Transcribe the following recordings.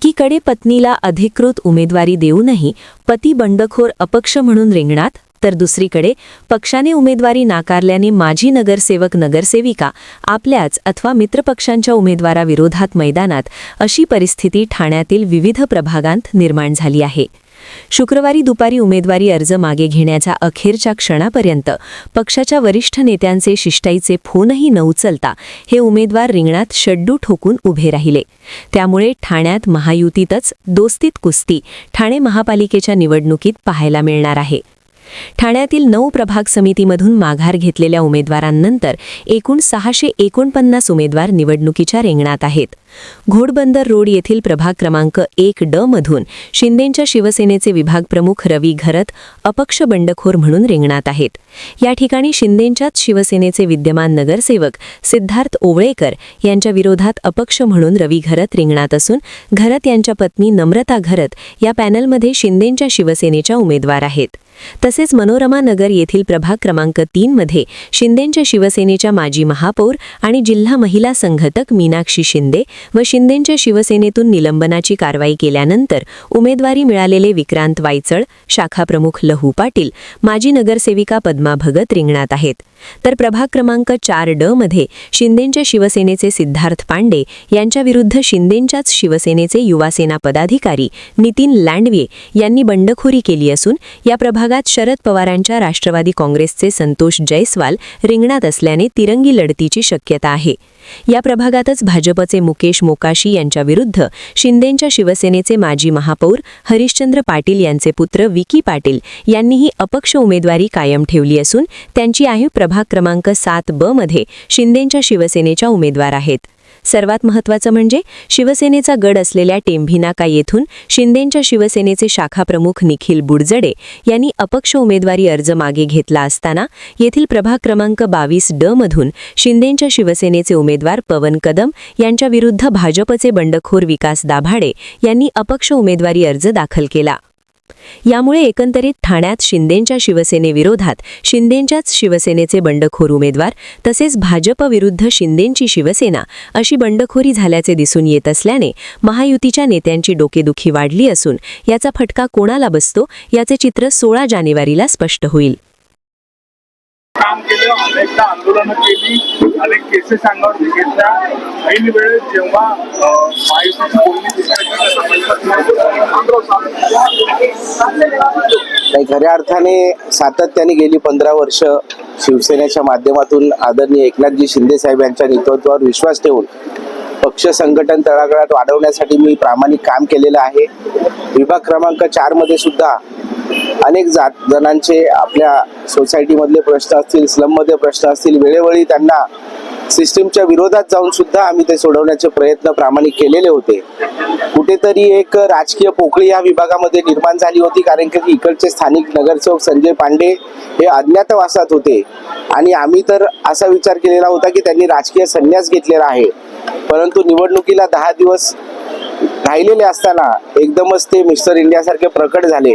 एकीकडे पत्नीला अधिकृत उमेदवारी देऊनही पती बंडखोर अपक्ष म्हणून रिंगणात, तर दुसरीकडे पक्षाने उमेदवारी नाकारल्याने माजी नगरसेवक नगरसेविका आपल्याच अथवा मित्रपक्षांच्या उमेदवाराविरोधात मैदानात, अशी परिस्थिती ठाण्यातील विविध प्रभागांत निर्माण झाली आहे. शुक्रवारी दुपारी उमेदवारी अर्ज मागे घेण्याच्या अखेरच्या क्षणापर्यंत पक्षाच्या वरिष्ठ नेत्यांचे शिष्टाईचे फोनही न उचलता हे उमेदवार रिंगणात शड्डू ठोकून उभे राहिले. त्यामुळे ठाण्यात महायुतीतच दोस्तीत कुस्ती ठाणे महापालिकेच्या निवडणुकीत पाहायला मिळणार आहे. ठाण्यातील 9 प्रभाग समितीमधून माघार घेतलेल्या उमेदवारांनंतर एकूण 649 उमेदवार निवडणुकीच्या रिंगणात आहेत. घोडबंदर रोड येथील प्रभाग क्रमांक 1 ड मधून शिंदेंच्या शिवसेनेचे विभाग प्रमुख रवी घरत अपक्ष बंडखोर म्हणून रिंगणात आहेत. या ठिकाणी शिंदेंच्याच शिवसेनेचे विद्यमान नगरसेवक सिद्धार्थ ओवळेकर यांच्या विरोधात अपक्ष म्हणून रवी घरत रिंगणात असून घरत यांच्या पत्नी नम्रता घरत या पॅनलमध्ये शिंदेंच्या शिवसेनेच्या उमेदवार आहेत. तसेच मनोरमा नगर येथील प्रभाग क्रमांक 3 मध्ये शिंदेंच्या शिवसेनेच्या माजी महापौर आणि जिल्हा महिला संघटक मीनाक्षी शिंदे व शिंदेंच्या शिवसेनेतून निलंबनाची कारवाई केल्यानंतर उमेदवारी मिळालेले विक्रांत वायचळ, शाखाप्रमुख लहू पाटील, माजी नगरसेविका पद्मा भगत रिंगणात आहेत. तर प्रभाग क्रमांक 4 ड मध्ये शिंदेंच्या शिवसेनेचे सिद्धार्थ पांडे यांच्याविरुद्ध शिंदेंच्याच शिवसेनेचे युवासेना पदाधिकारी नितीन लांडवे यांनी बंडखोरी केली असून या प्रभागात शरद पवारांच्या राष्ट्रवादी काँग्रेसचे संतोष जयस्वाल रिंगणात असल्याने तिरंगी लढतीची शक्यता आहे. या प्रभागातच भाजपचे मुकेश मोकाशी यांच्याविरुद्ध शिंदेंच्या शिवसेनेचे माजी महापौर हरिश्चंद्र पाटील यांचे पुत्र विकी पाटील यांनीही अपक्ष उमेदवारी कायम ठेवली असून त्यांची आयु प्रभाग क्रमांक 7 ब मध्ये शिंदेंच्या शिवसेनेच्या उमेदवार आहेत. सर्वात महत्त्वाचं म्हणजे शिवसेनेचा गड असलेल्या टेंभिनाका येथून शिंदेंच्या शिवसेनेचे शाखाप्रमुख निखिल बुडजडे यांनी अपक्ष उमेदवारी अर्ज मागे घेतला असताना येथील प्रभाग क्रमांक 22 ड मधून शिंदेंच्या शिवसेनेचे उमेदवार पवन कदम यांच्याविरुद्ध भाजपचे बंडखोर विकास दाभाडे यांनी अपक्ष उमेदवारी अर्ज दाखल केला. यामुळे एकंदरीत ठाण्यात शिंदेंच्या शिवसेनेविरोधात शिंदेंच्याच शिवसेनेचे बंडखोर उमेदवार तसेच भाजप विरुद्ध शिंदेंची शिवसेना अशी बंडखोरी झाल्याचे दिसून येत असल्याने महायुतीच्या नेत्यांची डोकेदुखी वाढली असून याचा फटका कोणाला बसतो याचे चित्र 16 जानेवारीला स्पष्ट होईल. काम केलं, अनेकदा आंदोलनं केली, अनेक केसेस अंगावर घेतल्या. ऐन वेळेस जेव्हा महायुतीची बोलणी खऱ्या अर्थाने सातत्याने गेली 15 वर्ष शिवसेनेच्या माध्यमातून आदरणीय एकनाथजी शिंदे साहेब यांच्या नेतृत्वावर विश्वास ठेवून पक्ष संघटन तळागाळात वाढवण्यासाठी मी प्रामाणिक काम केलेलं आहे. विभाग क्रमांक 4 मध्ये सुद्धा अनेक जणांचे आपल्या सोसायटीमधले प्रश्न असतील, स्लममध्ये प्रश्न असतील, वेळोवेळी त्यांना सिस्टीमच्या विरोधात जाऊन सुद्धा आम्ही ते सोडवण्याचे प्रयत्न प्रामाणिक केलेले होते. कुठेतरी एक राजकीय पोकळी या विभागामध्ये निर्माण झाली होती, कारण की इकडचे स्थानिक नगरसेवक संजय पांडे हे अज्ञातवासात होते आणि आम्ही तर असा विचार केलेला होता की त्यांनी राजकीय संन्यास घेतलेला आहे. परंतु निवडणुकीला 10 दिवस राहिलेले असताना एकदमच ते मिस्टर इंडियासारखे प्रकट झाले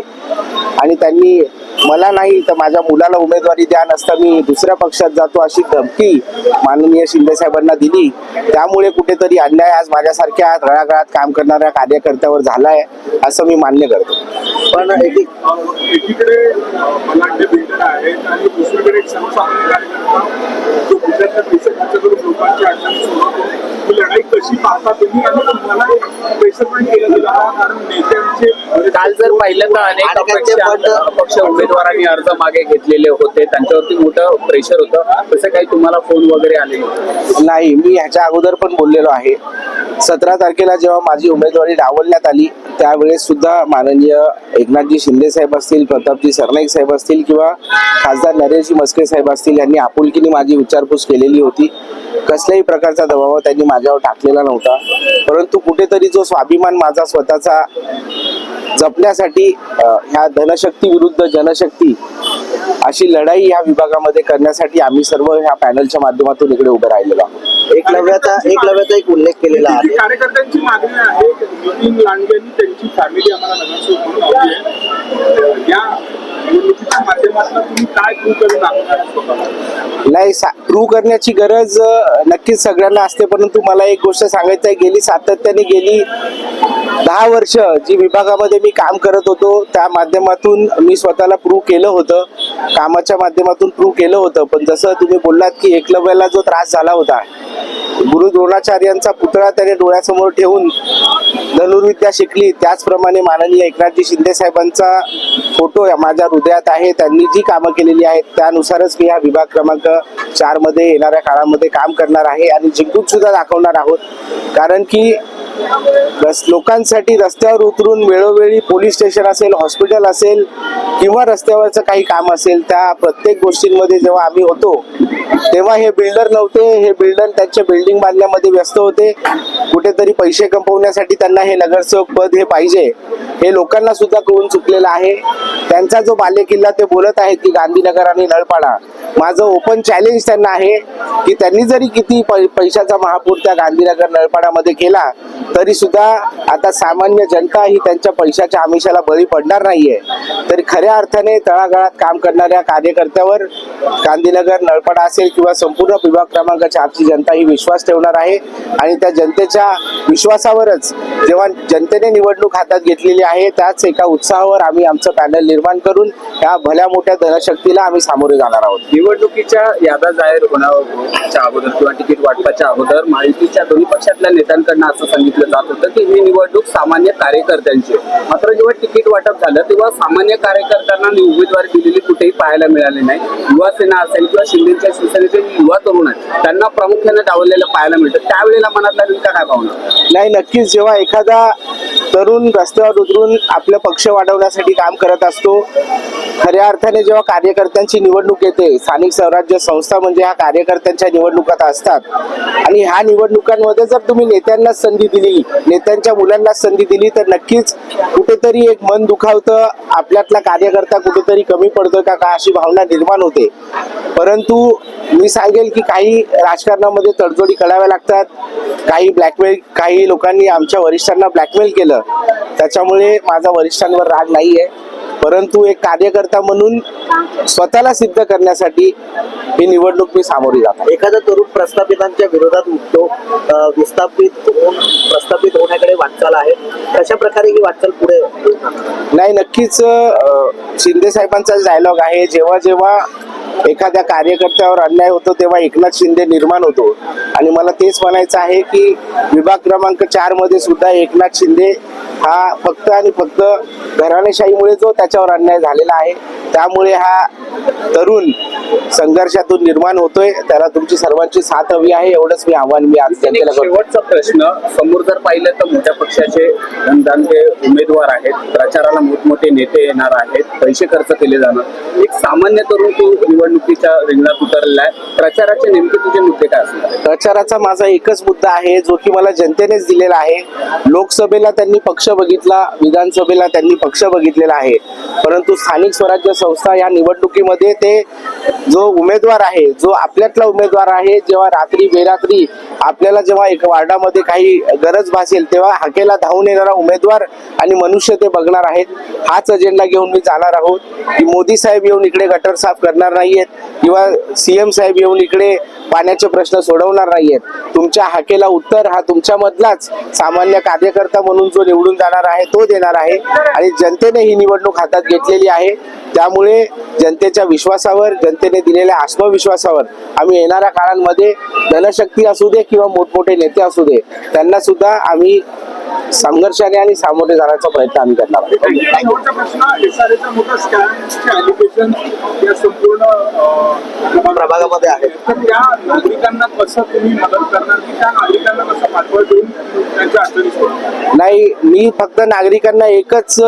आणि त्यांनी मला नाही तर माझ्या मुलाला उमेदवारी द्या, नसता मी दुसऱ्या पक्षात जातो अशी धमकी माननीय शिंदे साहेबांना दिली. त्यामुळे कुठेतरी अन्याय आज माझ्यासारख्या तळागाळात काम करणाऱ्या कार्यकर्त्यावर झालाय असं मी मान्य करतो. पण एकीकडे मलांडे बिल्डर आहेत आणि दुसरीकडे एक सर्वसामान्य कार्यकर्ता जो गुजरातच्या देशाकडून लोकांची अडचणी सोडवतो. ही लढाई कशी पाहता तुम्ही आणि तुम्हाला प्रेशर पण केलं गेलं, कारण नेत्यांचे काल जर पाहिलं तर अनेक अपक्ष उमेदवारांनी अर्ज मागे घेतलेले होते, त्यांच्यावरती मोठं प्रेशर होतं. तसं काही तुम्हाला फोन वगैरे आले? नाही, मी ह्याच्या अगोदर पण बोललेलो आहे. 17 तारखेला जेव्हा माझी उमेदवारी डावलण्यात आली त्यावेळेस सुद्धा माननीय एकनाथजी शिंदे साहेब असतील, प्रतापजी सरनाईक साहेब असतील किंवा खासदार नरेशजी मस्के साहेब असतील यांनी आपुलकीने माझी विचारपूस केलेली होती. कसल्याही प्रकारचा दबाव त्यांनी माझ्यावर टाकलेला नव्हता. परंतु कुठेतरी जो स्वाभिमान माझा स्वतःचा जपण्यासाठी ह्या धनशक्ती विरुद्ध जनशक्ती अशी लढाई ह्या विभागामध्ये करण्यासाठी आम्ही सर्व ह्या पॅनलच्या माध्यमातून इकडे उभे राहिलेलो आहोत. एकलव्याचा एक उल्लेख केलेला आहे. कार्यकर्त्यांची मागणी आहे नितीन लांडगेंनी त्यांची फॅमिली आम्हाला नगरसेवक म्हणून लावली आहे. या निवडणुकीच्या माध्यमातून तुम्ही काय प्रूव्ह करून दाखवणार आहे स्वतःला? नाही, प्रूव्ह करण्याची गरज नक्कीच सगळ्यांना असते, परंतु मला एक गोष्ट सांगायचं आहे, गेली 10 वर्ष जी विभागामध्ये मी काम करत होतो त्या माध्यमातून मी स्वतःला प्रूव्ह केलं होतं, कामाच्या माध्यमातून प्रूव्ह केलं होतं. पण जसं तुम्ही बोललात की एकलव्याला जो त्रास झाला होता, गुरु द्रोणाचार्यांचा पुतळा त्याने डोळ्यासमोर ठेवून धनुर्विद्या शिकली, त्याचप्रमाणे माननीय एकनाथजी शिंदे साहेबांचा फोटो माझ्या हृदयात आहे. त्यांनी जी कामं केलेली आहेत त्यानुसारच मी हा विभाग क्रमांक 4 मध्ये येणाऱ्या काळामध्ये काम करणार आहे आणि जिंकून सुद्धा दाखवणार आहोत. कारण की लोकांसाठी रस्त्यावर उतरून वेळोवेळी पोलीस स्टेशन असेल, हॉस्पिटल असेल किंवा रस्त्यावरचं काही काम असेल, त्या प्रत्येक गोष्टींमध्ये जेव्हा आम्ही होतो तेव्हा हे बिल्डर नव्हते. हे बिल्डर त्यांच्या बिल्डिंग बांधण्यामध्ये व्यस्त होते. कुठेतरी पैसे कमवण्यासाठी त्यांना हे नगरसेवक पद हे पाहिजे, हे लोकांना सुद्धा कळून चुकलेलं आहे. त्यांचा जो बालेकिल्ला ते बोलत आहेत की गांधीनगर आणि नळपाडा, माझं ओपन चॅलेंज त्यांना आहे की त्यांनी जरी किती पैशाचा महापूर त्या गांधीनगर नळपाडामध्ये केला तरी सुद्धा आता सामान्य जनता ही त्यांच्या पैशाच्या आमिषाला बळी पडणार नाहीये. तरी खऱ्या अर्थाने तळागाळात काम करणाऱ्या कार्यकर्त्यावर गांधीनगर नळपाडा असेल किंवा संपूर्ण विभाग क्रमांक 4 ची जनता ही विश्वास ठेवणार आहे आणि त्या जनतेच्या विश्वासावरच जेव्हा जनतेने निवडणूक हातात घेतलेली आहे त्याच एका उत्साहावर आम्ही आमचं पॅनल निर्माण करून या भल्या मोठ्या धनशक्तीला आम्ही सामोरे जाणार आहोत. निवडणुकीच्या याद्या जाहीर होण्याच्या अगोदर किंवा तिकीट वाटपाच्या अगोदर महायुतीच्या दोन्ही पक्षातल्या नेत्यांकडनं असं सांगितलं जात होतं की ही निवडणूक सामान्य कार्यकर्त्यांची. मात्र जेव्हा तिकीट वाटप झालं तेव्हा सामान्य कार्यकर्त्यांना उमेदवारी दिलेली कुठेही पाहायला मिळाली नाही. युवासेना असेल किंवा शिंदेच्या शिवसेनेचे युवा तरुण आहेत त्यांना प्रामुख्याने डावललेलं पाहायला मिळतं. त्यावेळेला मनातल्या नेमका काय भावना? नाही, नक्कीच जेव्हा एखादा तरुण रस्त्यावर उतरून आपलं पक्ष वाढवण्यासाठी काम करत असतो, खऱ्या अर्थाने जेव्हा कार्यकर्त्यांची निवडणूक येते, स्थानिक स्वराज्य संस्था म्हणजे ह्या कार्यकर्त्यांच्या निवडणुका असतात आणि ह्या निवडणुकांमध्ये जर तुम्ही नेत्यांना संधी दिली, नेत्यांच्या मुलांना संधी दिली तर नक्कीच कुठेतरी एक मन दुखावतं, आपल्यातला कार्यकर्ता कुठेतरी कमी पडतोय का अशी भावना निर्माण होते. परंतु मी सांगेल की काही राजकारणामध्ये तडजोडी कराव्या लागतात. काही लोकांनी आमच्या वरिष्ठांना ब्लॅकमेल केलं, त्याच्यामुळे माझा वरिष्ठांवर राग नाहीये. परंतु एक कार्यकर्ता म्हणून स्वतःला सिद्ध करण्यासाठी ही निवडणूक मी सामोरी जातो. एखादा तरुण प्रस्थापितांच्या विरोधात उठतो, प्रस्थापित होण्याकडे वाटचाल आहे, कशा प्रकारे ही वाटचाल पुढे? नाही, नक्कीच शिंदे साहेबांचा डायलॉग आहे, जेव्हा जेव्हा एखाद्या कार्यकर्त्यावर अन्याय होतो तेव्हा एकनाथ शिंदे निर्माण होतो. आणि मला तेच म्हणायचं आहे की विभाग क्रमांक 4 मध्ये सुद्धा एकनाथ शिंदे हा फक्त आणि फक्त घराणेशाहीमुळे जो त्याच्यावर अन्याय झालेला आहे, त्यामुळे हा तरुण संघर्षातून निर्माण होतोय. त्याला तुमची सर्वांची साथ हवी आहे, एवढंच मी आव्हान मी आज जनतेला करतो. शेवटचा प्रश्न, समोर जर पाहिलं तर मोठ्या पक्षाचे धनदानके उमेदवार आहेत, प्रचाराला मोठमोठे नेते येणार आहेत, पैसे खर्च केले जाणार, एक सामान्य तरुण तू निवडणुकीच्या रिंगणात उतरलेला आहे, प्रचाराचे नेमके तुझे मुद्दे काय असणार? प्रचाराचा माझा एकच मुद्दा आहे जो की मला जनतेनेच दिलेला आहे. लोकसभेला त्यांनी पक्ष बघितला, विधानसभेला त्यांनी पक्ष बघितलेला आहे, परंतु स्थानिक स्वराज्य संस्था या निवडणुकीमध्ये ते जो उमेदवार आहे, जो आपल्यातला उमेदवार आहे, जेव्हा रात्री बेरात्री आपल्याला जेव्हा एक वार्डामध्ये काही गरज भासेल तेव्हा हाकेला धावून येणारा उमेदवार आणि मनुष्य ते बघणार आहेत. हाच अजेंडा घेऊन मी जाणार आहोत की मोदी साहेब येऊन इकडे गटर साफ करणार नाहीयेत किंवा सीएम साहेब येऊन इकडे पाण्याचे प्रश्न सोडवणार नाहीयेत. तुमच्या हाकेला उत्तर हा तुमच्यामधलाच सामान्य कार्यकर्ता म्हणून जो निवडून जाणार आहे तो देणार आहे आणि जनतेने ही निवडणूक हातात घेतलेली आहे. त्यामुळे जनतेच्या विश्वासावर, जनतेने दिलेल्या आत्मविश्वासावर आम्ही येणाऱ्या काळांमध्ये धनशक्ती असू दे किंवा मोठमोठे नेते असू दे, त्यांना सुद्धा आम्ही संघर्षाने आणि सामोरे जाण्याचा प्रयत्न आम्ही करणार आहोत. शेवटचा प्रश्न, SRA मोठा स्कॅमचे ॲलिगेशन या संपूर्ण प्रभागामध्ये आहे, तर त्या नागरिकांना कसं तुम्ही मदत करणार की त्या नागरिकांना कसं पाठबळ देऊन त्यांच्या अडचणी सोडवणार? नाही, मी फक्त नागरिकांना एकच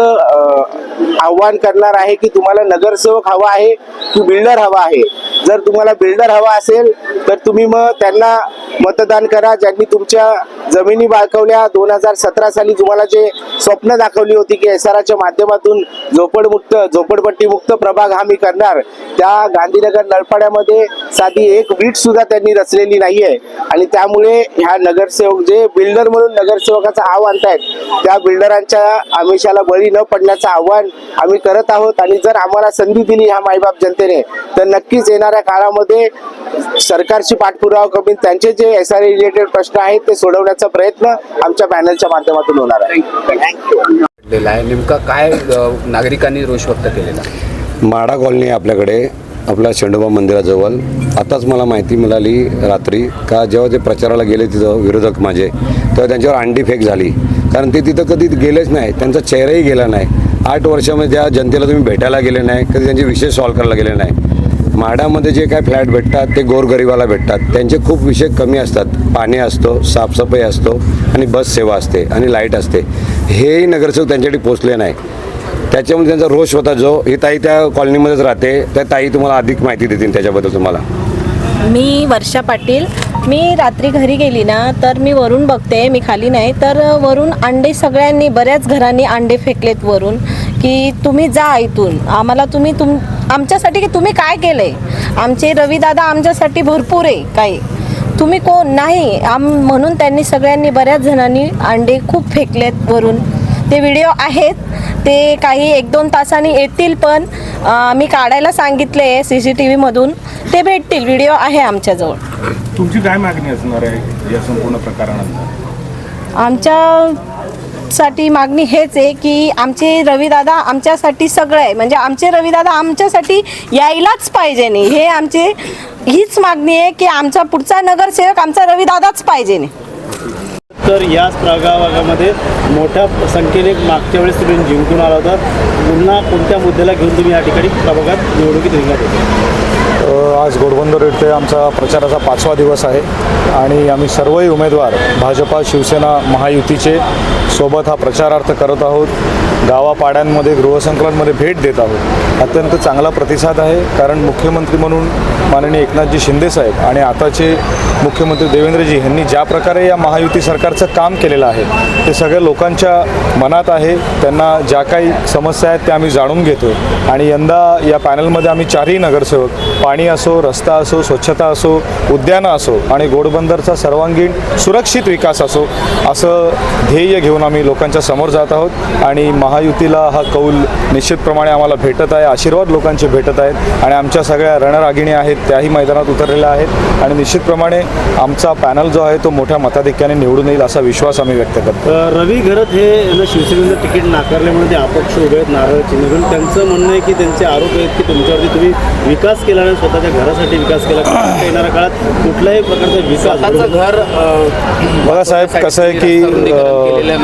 आव्हान करणार आहे की तुम्हाला नगरसेवक हवा आहे की बिल्डर हवा आहे. जर तुम्हाला बिल्डर हवा असेल तर तुम्ही मग त्यांना मतदान करा ज्यांनी तुमच्या जमिनी बाळकवल्या 2017 2017 साली तुम्हाला जे स्वप्न दाखवली होती की एसआरच्या माध्यमातून झोपडपट्टी मुक्त प्रभाग हा मी करणार, त्या गांधीनगर नळपाड्यामध्ये साधी एक वीट सुद्धा त्यांनी रचलेली नाहीये. आणि त्यामुळे ह्या नगरसेवक जे बिल्डर म्हणून नगरसेवकाचा आव आणतायत, त्या बिल्डरांच्या आमिषाला बळी न पडण्याचं आव्हान आम्ही करत आहोत. आणि जर आम्हाला संधी दिली ह्या मायबाप जनतेने, तर नक्कीच येणाऱ्या काळामध्ये सरकारची पाठपुरावा करून त्यांचे जे एसआर रिलेटेड प्रश्न आहेत ते सोडवण्याचा प्रयत्न आमच्या पॅनलच्या माध्यमातून होणार आहे. नेमका काय नागरिकांनी रोष व्यक्त केलेला? माडा कॉलनी आपल्याकडे, आपल्या शेंडोबा मंदिराजवळ. आताच मला माहिती मिळाली रात्री का जेव्हा ते प्रचाराला गेले तिथं विरोधक माझे, तेव्हा त्यांच्यावर अंडी फेक झाली. कारण ते तिथं कधी गेलेच नाही, त्यांचा चेहराही गेला नाही. 8 वर्षामध्ये त्या जनतेला तुम्ही भेटायला गेले नाही, कधी त्यांचे विषय सॉल्व्ह करायला गेले नाही. म्हाडामध्ये जे काय फ्लॅट भेटतात ते गोरगरिबाला भेटतात. त्यांचे खूप विषय कमी असतात. पाणी असतो, साफसफाई असतो आणि बस सेवा असते आणि लाईट असते. हेही नगरसेवक त्यांच्याकडे पोचले नाही. त्याच्यामुळे त्यांचा रोष होता. जो ही ताई त्या कॉलनीमध्येच राहते, त्या ताई तुम्हाला अधिक माहिती देतील त्याच्याबद्दल. तुम्हाला मी वर्षा पाटील. मी रात्री घरी गेली ना, तर मी वरून बघते, मी खाली नाही, तर वरून अंडे सगळ्यांनी, बऱ्याच घरांनी अंडे फेकलेत वरून, की तुम्ही जा इथून, आम्हाला तुम्ही आमच्यासाठी की तुम्ही काय केलंय. आमचे रविदादा आमच्यासाठी भरपूर आहे, काही तुम्ही कोण नाही म्हणून त्यांनी सगळ्यांनी, बऱ्याच जणांनी अंडे खूप फेकलेत वरून. ते व्हिडिओ आहेत, ते काही 1-2 तासांनी येतील, पण मी काढायला सांगितले CCTVमधून, ते भेटतील. व्हिडिओ आहे आमच्याजवळ. तुमची काय मागणी असणार आहे या संपूर्ण प्रकारानंतर? आमच्यासाठी मागणी हेच आहे की आमचे रविदादा आमच्यासाठी सगळं आहे, म्हणजे आमचे रविदादा आमच्यासाठी यायलाच पाहिजे नाही. हे आमचे हीच मागणी आहे की आमचा पुढचा नगरसेवक आमचा रविदादाच पाहिजे नाही. तर याच प्रभागामध्ये मोठ्या संख्येने मागच्या वेळेस तुम्ही जिंकून आला होता. पुन्हा कोणत्या मुद्द्याला घेऊन तुम्ही या ठिकाणी प्रभागात निवडणुकीत रिंगणात होते? आज घोडबंदर येथे आमचा प्रचाराचा 5वा दिवस आहे आणि आम्ही सर्वही उमेदवार भाजपा, शिवसेना, महायुतीचे सोबत हा प्रचारार्थ करत आहोत. गावापाड्यांमध्ये, गृहसंकुलांमध्ये भेट देत आहोत. अत्यंत चांगला प्रतिसाद आहे, कारण मुख्यमंत्री म्हणून माननीय एकनाथजी शिंदेसाहेब आणि आताचे मुख्यमंत्री देवेंद्रजी यांनी ज्या प्रकारे या महायुती सरकारचं काम केलेलं आहे ते सगळ्या लोकांच्या मनात आहे. त्यांना ज्या काही समस्या आहेत त्या आम्ही जाणून घेतो आहे. आणि यंदा या पॅनलमध्ये आम्ही 4ही नगरसेवक, पाणी असो, रस्ता असो, स्वच्छता असो, उद्यानं असो आणि घोडबंदरचा सर्वांगीण सुरक्षित विकास असो, असं ध्येय घेऊन आम्ही लोकांच्या समोर जात आहोत. आणि महायुतीला हा कौल निश्चितप्रमाणे आम्हाला भेटत आहे, आशीर्वाद लोकांचे भेटत आहेत आणि आमच्या सगळ्या रणरागिणी आहेत त्याही मैदानात उतरलेल्या आहेत. आणि निश्चितप्रमाणे आमचा पॅनल जो आहे तो मोठ्या मताधिक्याने निवडून येईल असा विश्वास आम्ही व्यक्त करतो. रवी घरत हे यांना शिवसेनेचं तिकीट नाकारल्यामुळे ते अपक्ष उभे आहेत, नारळ चिन्ह घेऊन. त्यांचं म्हणणं आहे की त्यांचे आरोप आहेत की तुमच्यावरती तुम्ही विकास केला नाही, स्वतःच्या घरासाठी विकास केला. येणाऱ्या काळात कुठल्याही प्रकारचा विकास घर बघा साहेब, कसं आहे की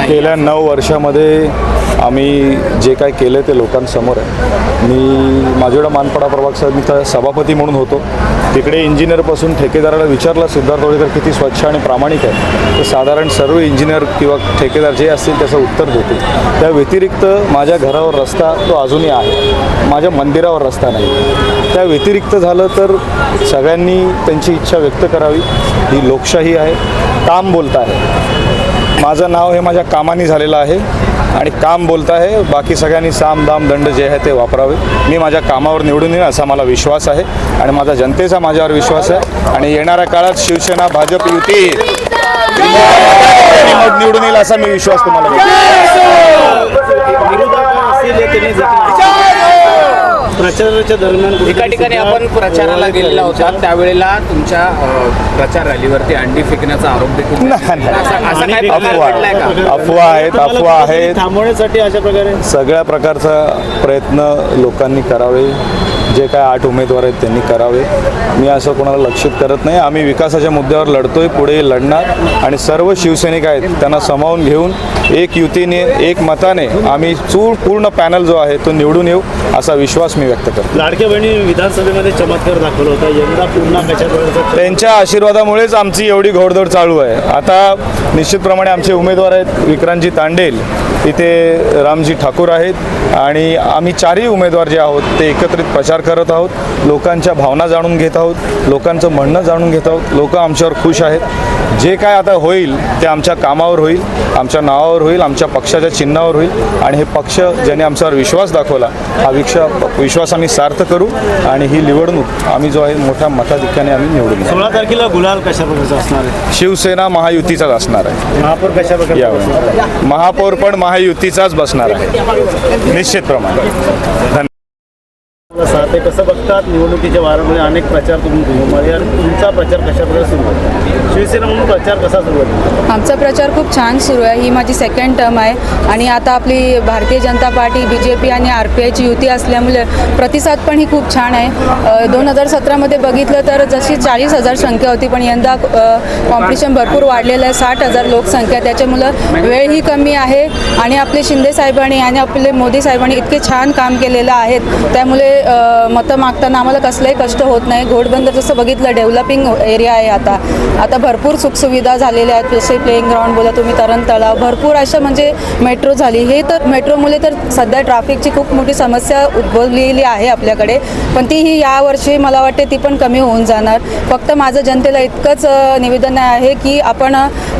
गेल्या 9 वर्षामध्ये आम्ही जे काय केलं ते लोकांसमोर आहे. मी माझ्याकडं मानपाडा प्रभाग समितीचा सभापती म्हणून होतो. तिकडे इंजिनियरपासून ठेकेदाराला विचारलं सिद्धार्थ होळेकर किती स्वच्छ आणि प्रामाणिक आहे, तर साधारण सर्व इंजिनियर किंवा ठेकेदार जे असतील त्याचं उत्तर देतील. त्या व्यतिरिक्त माझ्या घरावर रस्ता तो अजूनही आहे, माझ्या मंदिरावर रस्ता नाही. त्या व्यतिरिक्त झालं तर सगळ्यांनी त्यांची इच्छा व्यक्त करावी, ही लोकशाही आहे. काम बोलत आहे, माझं नाव हे माझ्या कामाने झालेलं आहे आणि काम बोलत आहे. बाकी सगळ्यांनी साम दाम दंड जे आहे ते वापरावे. मी माझ्या कामावर निवडून येईन असा मला विश्वास आहे आणि माझा जनतेचा माझ्यावर विश्वास आहे. आणि येणाऱ्या काळात शिवसेना, भाजप युती निवडून येईल असा मी विश्वास तुम्हाला प्रचाराच्या दरम्यान एका ठिकाणी आपण प्रचाराला गेलेला होता, त्यावेळेला तुमच्या प्रचार रॅलीवरती अंडी फेकण्याचा आरोप देखील अफवा आहेत. थांबवण्यासाठी अशा प्रकारे सगळ्या प्रकारचा प्रयत्न लोकांनी करावे. जे काय 8 उमेदवार आहेत त्यांनी करावे. मी असं कोणाला लक्षित करत नाही. आम्ही विकासाच्या मुद्द्यावर लढतोय, पुढे लढणार आणि सर्व शिवसैनिक आहेत त्यांना सामावून घेऊन एक युतीने, एक मताने आम्ही पूर्ण पॅनल जो आहे तो निवडून येऊ असा विश्वास मी व्यक्त करतो. लाडक्या बहिणी विधानसभेमध्ये चमत्कार दाखवला होता, यंदा पुन्हा कशा त्यांच्या आशीर्वादामुळेच आमची एवढी घोडदौड चालू आहे. आता निश्चितप्रमाणे आमचे उमेदवार आहेत विक्रांतजी तांडेल, इथे रामजी ठाकूर आहेत आणि आम्ही 4ही उमेदवार जे आहोत ते एकत्रित प्रचार करत आहोत, लोकांच्या भावना जाणून घेत आहोत, लोकांचं म्हणणं जाणून घेत आहोत. लोक आमच्यावर खुश आहेत. जे काय आता होईल ते आमच्या कामावर होईल, आमच्या नावावर होईल, आमच्या पक्षाच्या चिन्हावर होईल आणि हे पक्ष ज्याने आमच्यावर विश्वास दाखवला हा विश्वास आम्ही सार्थ करू आणि ही निवडणूक आम्ही जो आहे मोठ्या मताधिक्याने आम्ही निवडून घेऊ. 16 तारखेला गुलाल कशा प्रकारचा असणार आहे? शिवसेना महायुतीचाच असणार आहे. महापौर कशा प्रकारचा असणार आहे? यावेळी महापौर पण महायुतीचाच बसणार आहे निश्चितप्रमाणे. धन्यवाद. साथ आहे कसं बघतात निवडणुकीच्या वारामध्ये अनेक प्रचार तुम्ही घुमवले आणि तुमचा प्रचार कशा प्रकारे सुरू आहे? शिवसेना म्हणून प्रचार कसा सुरू आहे? आमचा प्रचार खूप छान सुरू आहे. ही माझी सेकंड टर्म आहे आणि आता आपली भारतीय जनता पार्टी, BJP आणि RPIची युती असल्यामुळे प्रतिसाद पण ही खूप छान आहे. 2017मध्ये बघितलं तर जशी 40,000 संख्या होती, पण यंदा कॉम्पिटिशन भरपूर वाढलेलं आहे. 60,000 लोकसंख्या, त्याच्यामुळं वेळही कमी आहे आणि आपले शिंदे साहेबांनी आणि आपले मोदी साहेबांनी इतके छान काम केलेलं आहे, त्यामुळे मतं मागताना आम्हाला कसलंही कष्ट होत नाही. घोडबंदर जसं बघितलं डेव्हलपिंग एरिया आहे. आता भरपूर सुखसुविधा झालेल्या आहेत, जसे प्लेइंग ग्राउंड बोला तुम्ही, तरण तलाव, भरपूर अशा म्हणजे मेट्रो झाली. हे तर मेट्रोमुळे तर सध्या ट्रॅफिकची खूप मोठी समस्या उद्भवलेली आहे आपल्याकडे, पण तीही यावर्षी मला वाटते ती पण कमी होऊन जाणार. फक्त माझं जनतेला इतकंच निवेदन आहे की आपण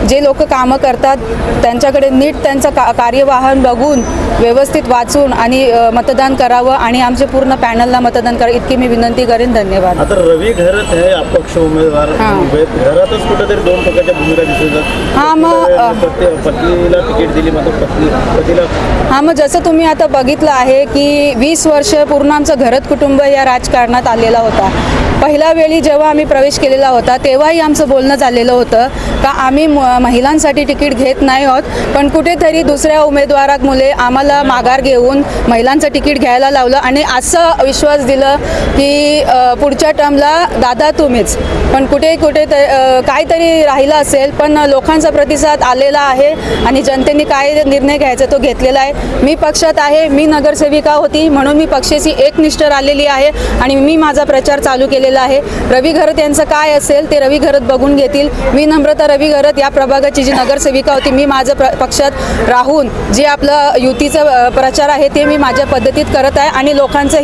जे लोक कामं करतात त्यांच्याकडे नीट त्यांचं कार्यवाहन बघून व्यवस्थित वाचून आणि मतदान करावं आणि आमचे पूर्ण पॅनलला मतदान करावं इतकी मी विनंती करेन. धन्यवाद. आता रवी घरत हे अपक्ष उमेदवार उभे आहेत. घरातच कुठेतरी दोन प्रकारच्या भूमिका दिसून जातात. हां, मग पत्नीला तिकीट दिली, मात्र पतीला. हां, मग जसं तुम्ही आता बघितलं आहे की 20 वर्ष पूर्ण आमचं घरत कुटुंब या राजकारणात आलेला होता. पहिल्या वेळी जेव्हा आम्ही प्रवेश केलेला होता तेव्हाही आमचं बोलणं झालेलं होतं का आम्ही महिलांसाठी तिकीट घेत नाही आहोत, पण कुठेतरी दुसऱ्या उमेदवारामुळे आम्हाला माघार घेऊन महिलांचं तिकीट घ्यायला लावलं आणि असं विश्वास दिलं की पुढच्या टर्मला दादा तुम्हीच. पण कुठे काहीतरी राहिलं असेल, पण लोकांचा प्रतिसाद आलेला आहे आणि जनतेने काय निर्णय घ्यायचा तो घेतलेला आहे. मी पक्षात आहे, मी नगरसेविका होती म्हणून मी पक्षाची एकनिष्ठ आलेली आहे आणि मी माझा प्रचार चालू केलेला आहे. रवी घरत यांचं काय असेल ते रवी घरत बघून घेतील. मी नम्रता रवी घरत या प्रभागाची जी नगरसेविका होती, मी माझं पक्षात राहून जे आपलं युतीचं प्रचार आहे ते मी माझ्या पद्धतीत करत आहे आणि लोकांचं